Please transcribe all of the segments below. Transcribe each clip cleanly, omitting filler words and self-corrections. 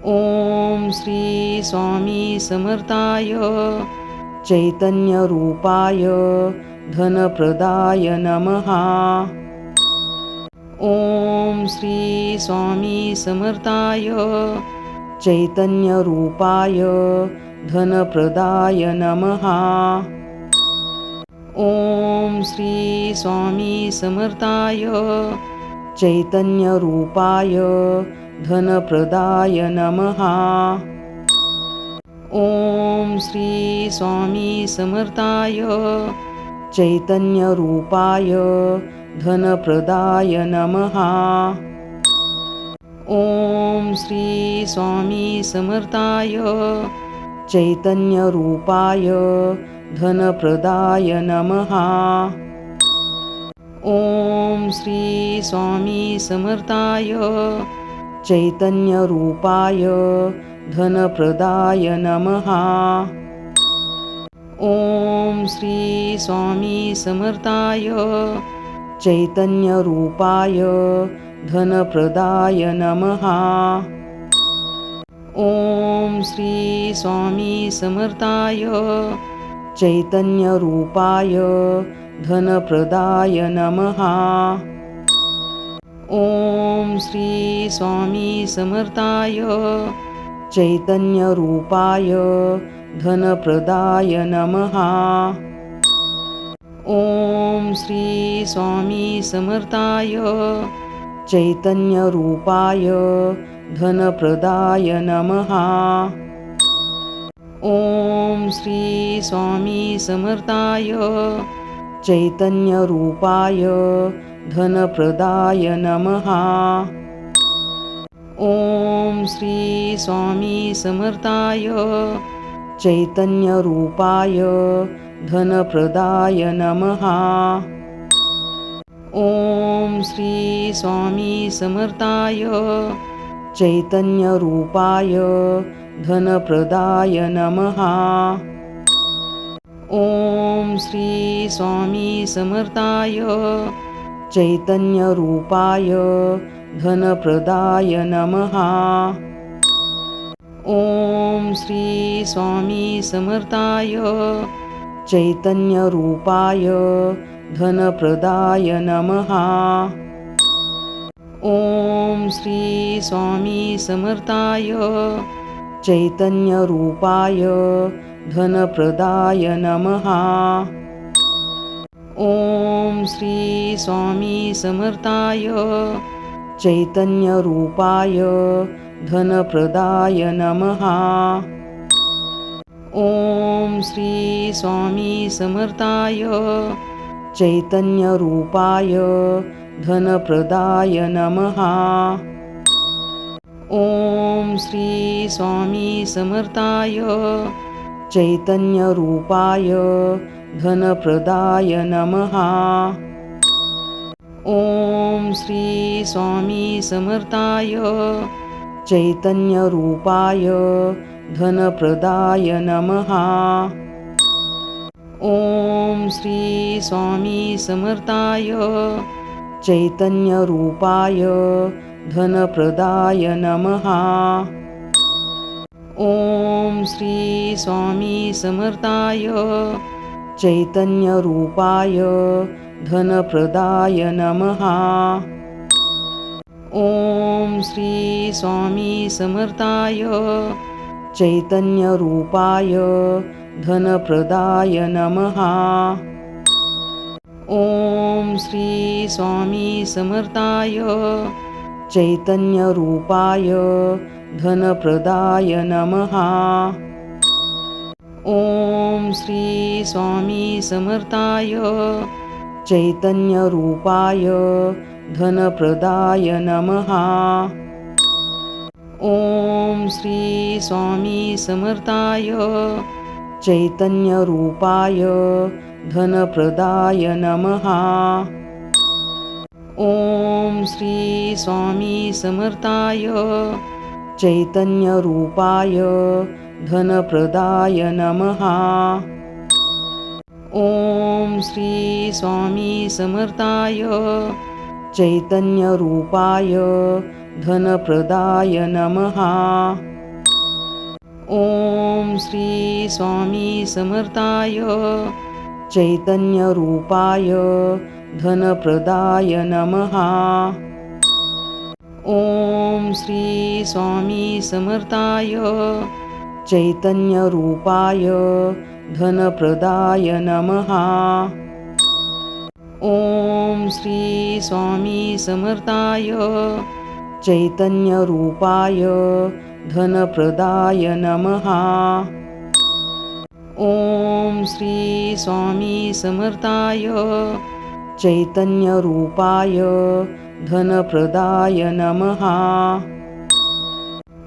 ओम श्री स्वामी समर्थाय चैतन्यरूपाय धनप्रदाय नमः। ओम श्री स्वामी समर्थाय चैतन्यरूपाय धनप्रदाय नमः। ओम श्री स्वामी समर्थाय चैतन्यरूपाय धनप्रदाय नमः। ओम श्री स्वामी समर्थाय चैतन्यरूपाय धनप्रदाय नमः। ओम श्री स्वामी समर्थाय चैतन्यरूपाय धनप्रदाय नमः। ओम श्री स्वामी समर्थाय चैतन्यरूपाय धनप्रदाय नमः। ओम श्री स्वामी समर्थाय चैतन्यरूपाय धनप्रदाय नमः। ओम श्री स्वामी समर्थाय चैतन्यरूपाय धनप्रदाय नमः। ओम श्री स्वामी समर्थाय चैतन्यरूपाय धनप्रदाय नमः। ओम श्री स्वामी समर्थाय चैतन्यरूपाय धनप्रदाय नमः। ओम श्री स्वामी समर्थाय चैतन्यरूपाय धनप्रदाय नमः। ओम श्री स्वामी समर्थाय चैतन्यरूपाय धनप्रदाय नमः। ओम श्री स्वामी समर्थाय चैतन्यरूपाय धनप्रदाय नमः। ओम श्री स्वामी समर्थाय चैतन्यरूपाय धनप्रदाय नमः। ओम श्री स्वामी समर्थाय चैतन्यरूपाय धनप्रदाय नमः। ओम श्री स्वामी समर्थाय चैतन्यरूपाय धनप्रदाय नमः। ओम श्री स्वामी समर्थाय चैतन्यरूपाय धनप्रदाय नमः। ओम श्री स्वामी समर्थाय चैतन्यरूपाय धनप्रदाय नमः। ओम श्री स्वामी समर्थाय चैतन्यरूपाय धनप्रदाय नमः। ओम श्री स्वामी समर्थाय चैतन्यरूपाय धनप्रदाय नमः। ओम श्री स्वामी समर्थाय चैतन्यरूपाय धनप्रदाय नमः। ओम श्री स्वामी समर्थाय चैतन्यरूपाय धनप्रदाय नमः। ओम श्री स्वामी समर्थाय चैतन्यरूपाय धनप्रदाय नमः। ओम श्री स्वामी समर्थाय चैतन्यरूपाय धनप्रदाय नमः। ओम श्री स्वामी समर्थाय चैतन्यरूपाय धनप्रदाय नमः। ओम श्री स्वामी समर्थाय चैतन्यरूपाय धनप्रदाय नमः। ओम श्री स्वामी समर्थाय चैतन्यरूपाय धनप्रदाय नमः। ओम श्री स्वामी समर्थाय चैतन्यरूपाय धनप्रदाय नमः। ॐ श्री स्वामी समर्थाय चैतन्यरूपाय धनप्रदाय नमः। ॐ श्री स्वामी समर्थाय चैतन्यरूपाय धनप्रदाय नमः। ॐ श्री स्वामी समर्थाय चैतन्यरूपाय धनप्रदाय नमः। ॐ श्री स्वामी समर्थाय चैतन्यरूपाय धनप्रदाय नमः।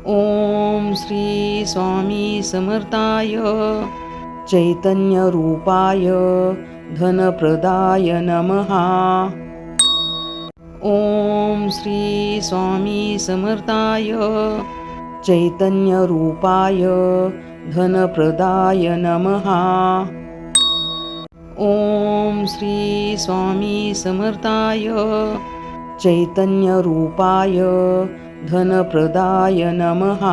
ॐ श्री स्वामी समर्थाय चैतन्यरूपाय धनप्रदाय नमः। ॐ श्री स्वामी समर्थाय चैतन्यरूपाय धनप्रदाय नमः। ॐ श्री स्वामी समर्थाय चैतन्यरूपाय धनप्रदाय नमः।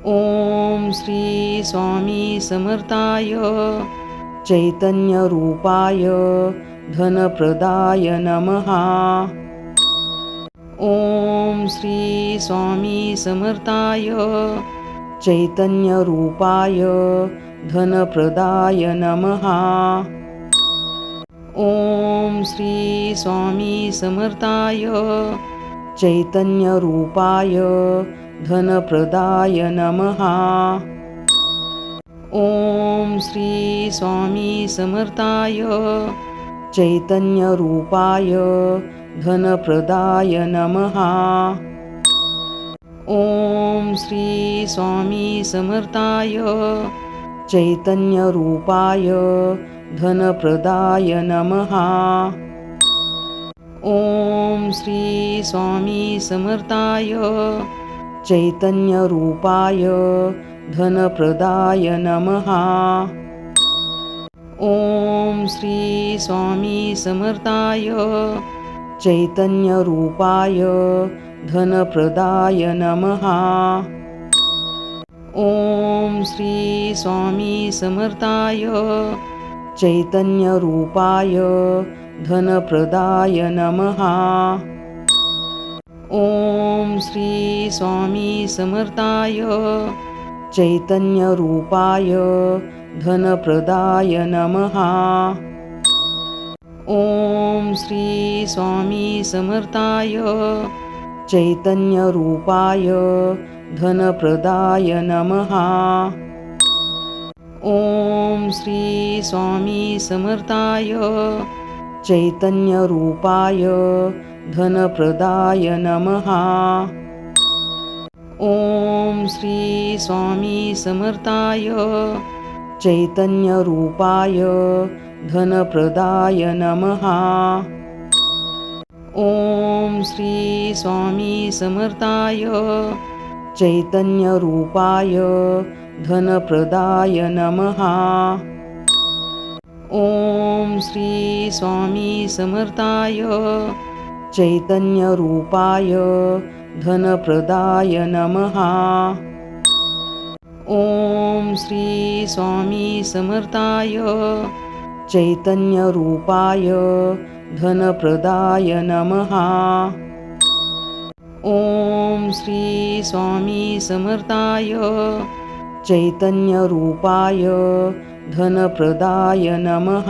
ॐ श्री स्वामी समर्थाय चैतन्यरूपाय धनप्रदाय नमः। ॐ श्री स्वामी समर्थाय चैतन्यरूपाय धनप्रदाय नमः। ॐ श्री स्वामी समर्थाय चैतन्यरूपाय धनप्रदाय नमः। ॐ श्री स्वामी समर्थाय चैतन्यरूपाय धनप्रदाय नमः। ॐ श्री स्वामी समर्थाय चैतन्यरूपाय धनप्रदाय नमः। ॐ श्री स्वामी समर्थाय चैतन्यरूपाय धनप्रदाय नमः। ॐ श्री स्वामी समर्थाय चैतन्यरूपाय धनप्रदाय नमः। ॐ श्री स्वामी समर्थाय चैतन्यरूपाय धनप्रदाय नमः। ॐ श्री स्वामी समर्थाय चैतन्यरूपाय धनप्रदाय नमः। ॐ श्री स्वामी समर्थाय चैतन्यरूपाय धनप्रदाय नमः। ॐ श्री स्वामी समर्थाय चैतन्यरूपाय धनप्रदाय नमः। ॐ श्री स्वामी समर्थाय चैतन्यरूपाय धनप्रदाय नमः। ॐ श्री स्वामी समर्थाय चैतन्यरूपाय धनप्रदाय नमः। ॐ श्री स्वामी समर्थाय चैतन्यरूपाय धनप्रदाय नमः। ॐ श्री स्वामी समर्थाय चैतन्यरूपाय धनप्रदाय नमः। ॐ श्री स्वामी समर्थाय चैतन्यरूपाय धनप्रदाय नमः।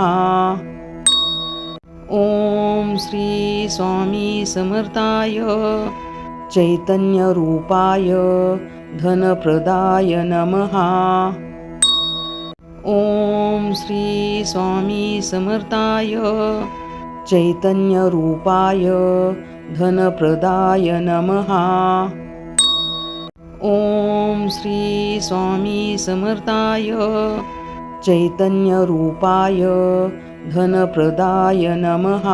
ॐ श्री स्वामी समर्थाय चैतन्यरूपाय धनप्रदाय नमः। ॐ श्री स्वामी समर्थाय चैतन्यरूपाय धनप्रदाय नमः। ॐ श्री स्वामी समर्थाय चैतन्यरूपाय धनप्रदाय नमः।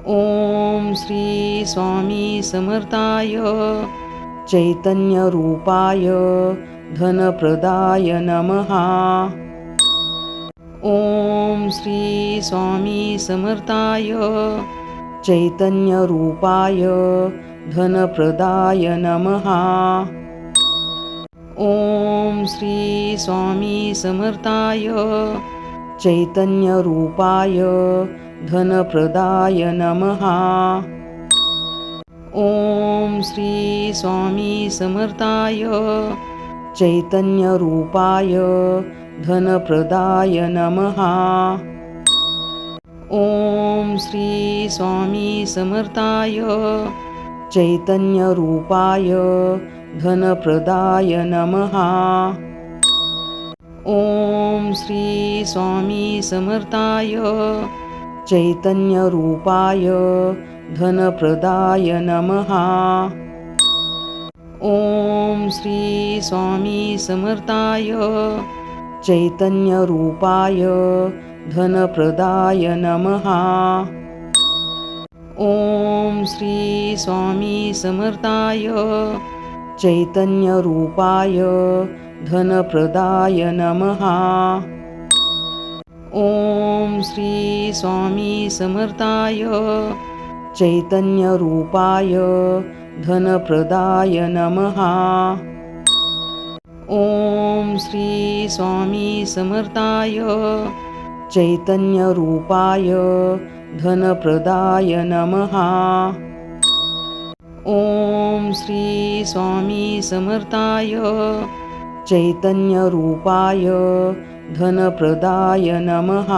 ॐ श्री स्वामी समर्थाय चैतन्यरूपाय धनप्रदाय नमः। ॐ श्री स्वामी समर्थाय चैतन्यरूपाय धनप्रदाय नमः। ॐ श्री स्वामी समर्थाय चैतन्यरूपाय धनप्रदाय नमः। ॐ श्री स्वामी समर्थाय चैतन्यरूपाय धनप्रदाय नमः। ॐ श्री स्वामी समर्थाय चैतन्यरूपाय धनप्रदाय नमः। ॐ श्री स्वामी समर्थाय चैतन्यरूपाय धनप्रदाय नमः। ॐ श्री स्वामी समर्थाय चैतन्यरूपाय धनप्रदाय नमः। ॐ श्री स्वामी समर्थाय चैतन्यरूपाय धनप्रदाय नमः। ॐ श्री स्वामी समर्थाय चैतन्यरूपाय धनप्रदाय नमः। ॐ श्री स्वामी समर्थाय चैतन्यरूपाय धनप्रदाय नमः। ॐ श्री स्वामी समर्थाय चैतन्यरूपाय धनप्रदाय नमः।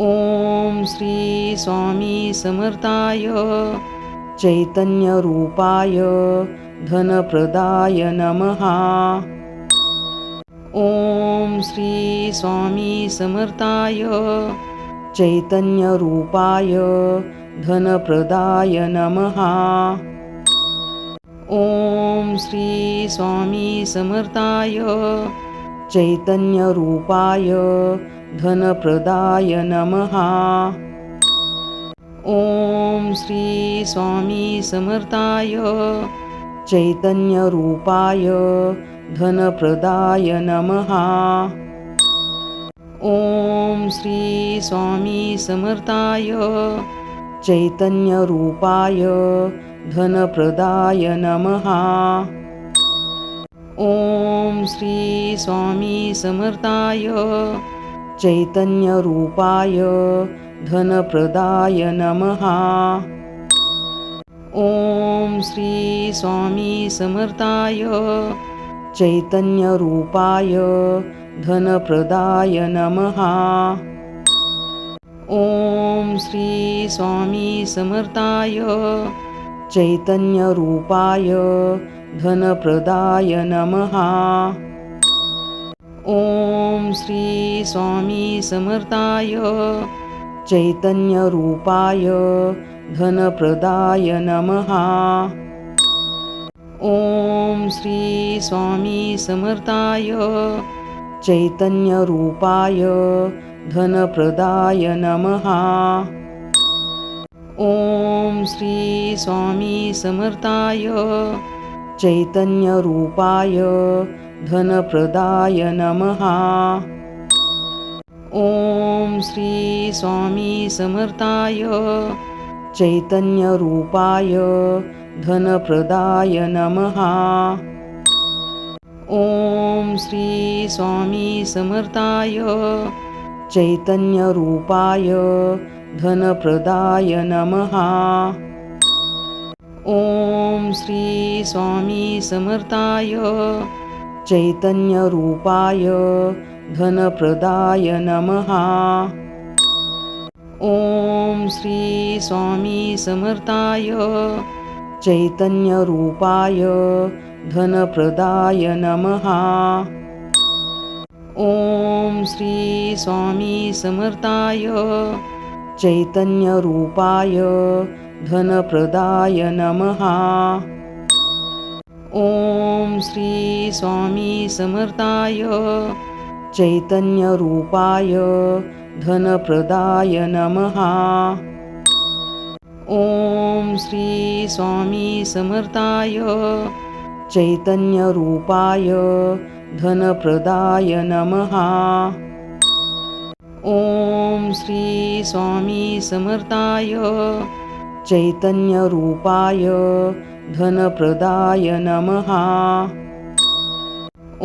ॐ श्री स्वामी समर्थाय चैतन्यरूपाय धनप्रदाय नमः। ॐ श्री स्वामी समर्थाय चैतन्यरूपाय धनप्रदाय नमः। ॐ श्री स्वामी समर्थाय चैतन्यरूपाय धनप्रदाय नमः। ॐ श्री स्वामी समर्थाय चैतन्यरूपाय धनप्रदाय नमः। ॐ श्री स्वामी समर्थाय चैतन्यरूपाय धनप्रदाय नमः। ॐ श्री स्वामी समर्थाय चैतन्यरूपाय धनप्रदाय नमः। ॐ श्री स्वामी समर्थाय चैतन्यरूपाय धनप्रदाय नमः। ॐ श्री स्वामी समर्थाय चैतन्यरूपाय धनप्रदाय नमः। ॐ श्री स्वामी समर्थाय चैतन्यरूपाय धनप्रदाय नमः। ॐ श्री स्वामी समर्थाय चैतन्यरूपाय धनप्रदाय नमः। ॐ श्री स्वामी समर्थाय चैतन्यरूपाय धनप्रदाय नमः। ॐ श्री स्वामी समर्थाय चैतन्यरूपाय धनप्रदाय नमः। ॐ श्री स्वामी समर्थाय चैतन्यरूपाय धनप्रदाय नमः। ॐ श्री स्वामी समर्थाय चैतन्यरूपाय धनप्रदाय नमः। ॐ श्री स्वामी समर्थाय चैतन्यरूपाय धनप्रदाय नमः। ॐ श्री स्वामी समर्थाय चैतन्यरूपाय धनप्रदाय नमः। ॐ श्री स्वामी समर्थाय चैतन्यरूपाय धनप्रदाय नमः। ॐ श्री स्वामी समर्थाय चैतन्यरूपाय धनप्रदाय नमः। ॐ श्री स्वामी समर्थाय चैतन्यरूपाय धनप्रदाय नमः।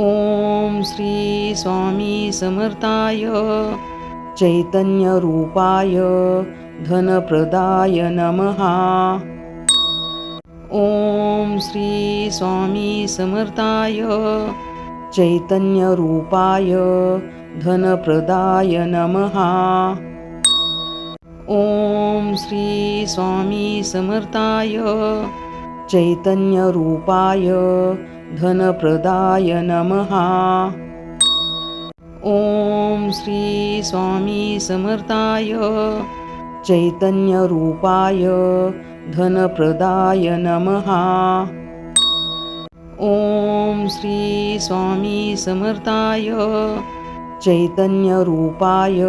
ॐ श्री स्वामी समर्थाय चैतन्यरूपाय धनप्रदाय नमः। ॐ श्री स्वामी समर्थाय चैतन्यरूपाय धनप्रदाय नमः। ॐ श्री स्वामी समर्थाय चैतन्यरूपाय धनप्रदाय नमः। ॐ श्री स्वामी समर्थाय चैतन्यरूपाय धनप्रदाय नमः। ॐ श्री स्वामी समर्थाय चैतन्यरूपाय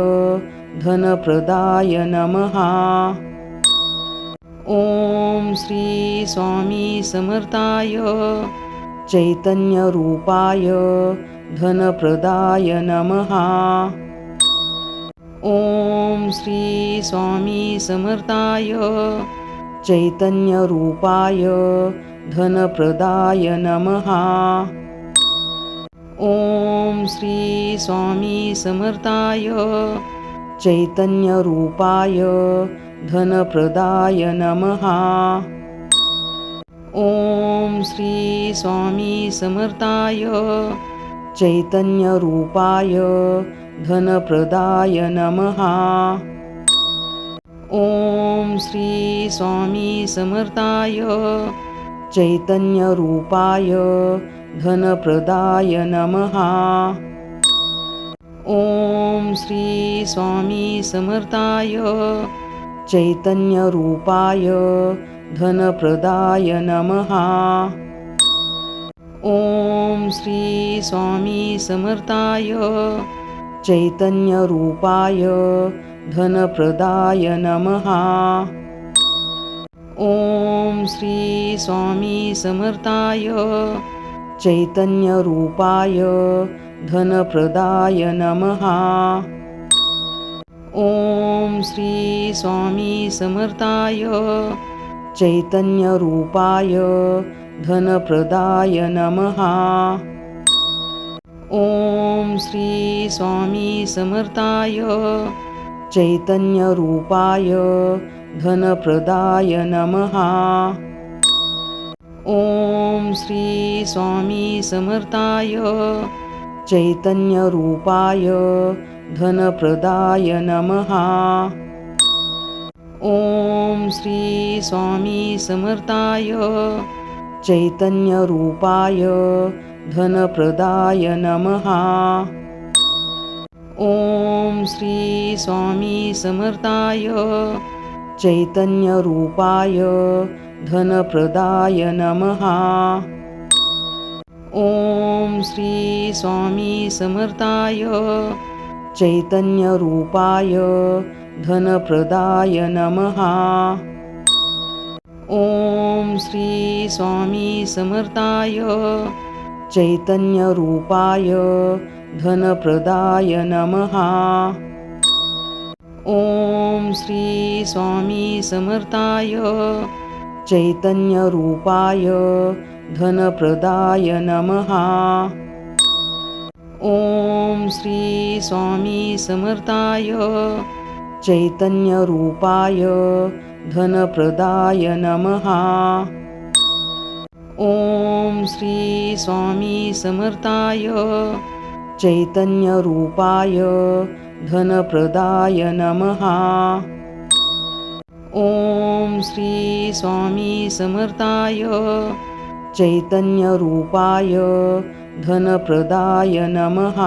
धनप्रदाय नमः। ॐ श्री स्वामी समर्थाय चैतन्यरूपाय धनप्रदाय नमः। ॐ श्री स्वामी समर्थाय चैतन्यरूपाय धनप्रदाय नमः। ॐ श्री स्वामी समर्थाय चैतन्यरूपाय धनप्रदाय नमः। ॐ श्री स्वामी समर्थाय चैतन्यरूपाय धनप्रदाय नमः। ॐ श्री स्वामी समर्थाय चैतन्यरूपाय धनप्रदाय नमः। ॐ श्री स्वामी समर्थाय चैतन्यरूपाय धनप्रदाय नमः। ॐ श्री स्वामी समर्थाय चैतन्यरूपाय धनप्रदाय नमः। ॐ श्री स्वामी समर्थाय चैतन्यरूपाय धनप्रदाय नमः। ॐ श्री स्वामी समर्थाय चैतन्यरूपाय धनप्रदाय नमः। ॐ श्री स्वामी समर्थाय चैतन्यरूपाय धनप्रदाय नमः। ॐ श्री स्वामी समर्थाय चैतन्यरूपाय धनप्रदाय नमः। ॐ श्री स्वामी समर्थाय चैतन्यरूपाय धनप्रदाय नमः। ॐ श्री स्वामी समर्थाय चैतन्यरूपाय धनप्रदाय नमः। ॐ श्री स्वामी समर्थाय चैतन्यरूपाय धनप्रदाय नमः। ॐ श्री स्वामी समर्थाय चैतन्यरूपाय धनप्रदाय नमः। ॐ श्री स्वामी समर्थाय चैतन्यरूपाय धनप्रदाय नमः। ॐ श्री स्वामी समर्थाय चैतन्यरूपाय धनप्रदाय नमः। ॐ श्री स्वामी समर्थाय चैतन्यरूपाय धनप्रदाय नमः। ॐ श्री स्वामी समर्थाय चैतन्यरूपाय धनप्रदाय नमः।